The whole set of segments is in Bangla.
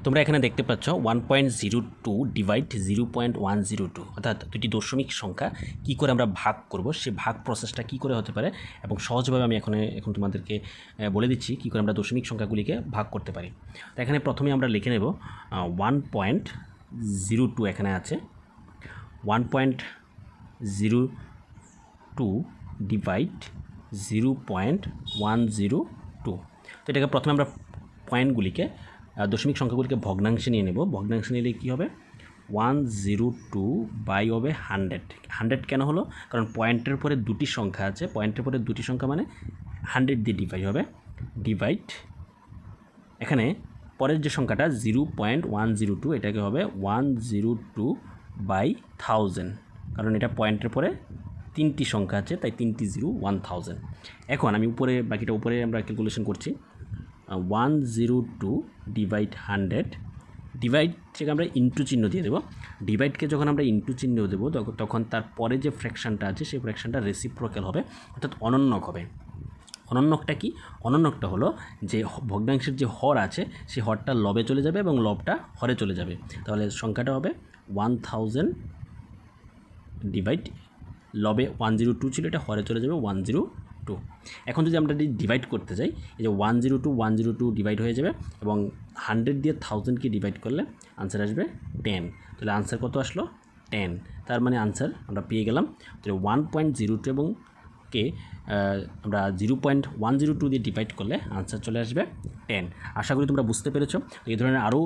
তোমরা এখানে দেখতে পাচ্ছ 1.02 ডিভাইড 0.102 অর্থাৎ দুটি দশমিক সংখ্যা কী করে আমরা ভাগ করব, সে ভাগ প্রসেসটা কী করে হতে পারে এবং সহজভাবে আমি এখন তোমাদেরকে বলে দিচ্ছি কী করে আমরা দশমিক সংখ্যাগুলিকে ভাগ করতে পারি। তো এখানে প্রথমে আমরা লিখে নেব 1.02 এখানে আছে 1.02 ডিভাইড 0.102। তো এটাকে প্রথমে আমরা পয়েন্টগুলিকে দশমিক সংখ্যাগুলিকে ভগ্নাংশে নিয়ে নেব। ভগ্নাংশে নিলে কী হবে 102 বাই হবে 100 কেন হলো, কারণ পয়েন্টের পরে দুটি সংখ্যা আছে, পয়েন্টের পরে দুটি সংখ্যা মানে 100 দিয়ে ডিভাইড হবে, ডিভাইড এখানে পরের যে সংখ্যাটা 0.102 এটাকে হবে 102 বাই 1000, কারণ এটা পয়েন্টের পরে তিনটি সংখ্যা আছে তাই তিনটি 1000। এখন আমি বাকিটা উপরে আমরা ক্যালকুলেশন করছি 102 ডিভাইড 100, ডিভাইড থেকে আমরা ইন্টু চিহ্ন দিয়ে দেবো। ডিভাইডকে যখন আমরা ইন্টু চিহ্ন দেবো তখন তার পরে যে ফ্র্যাকশানটা আছে সেই ফ্র্যাকশানটা রেসিপ্রোক্যাল হবে, অর্থাৎ অনন্যক হবে। অনন্যকটা কি? অনন্যকটা হলো যে ভগ্নাংশের যে হর আছে সেই হরটা লবে চলে যাবে এবং লবটা হরে চলে যাবে, তাহলে সংখ্যাটা হবে 1000 ডিভাইড লবে 102 ছিল, এটা হরে চলে যাবে 102। এখন যদি আমরা ডিভাইড করতে যাই, এই যে 102 ডিভাইড হয়ে যাবে এবং 100 দিয়ে 1000কে ডিভাইড করলে আনসার আসবে 10। তাহলে আনসার কত আসলো? 10। তার মানে আনসার আমরা পেয়ে গেলাম। তাহলে 1.02 এবং কে আমরা 0.102 দিয়ে ডিভাইড করলে আনসার চলে আসবে 10। আশা করি তোমরা বুঝতে পেরেছো। এই ধরনের আরও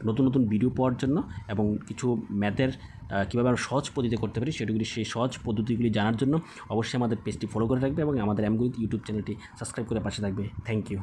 নতুন নতুন ভিডিও পাওয়ার জন্য এবং কিছু ম্যাথের কীভাবে আমরা সহজ পদ্ধতিতে করতে পারি সেই সহজ পদ্ধতিগুলি জানার জন্য অবশ্যই আমাদের পেজটি ফলো করে রাখবে এবং আমাদের এমগণিত ইউটিউব চ্যানেলটি সাবস্ক্রাইব করে পাশে থাকবে। Thank you.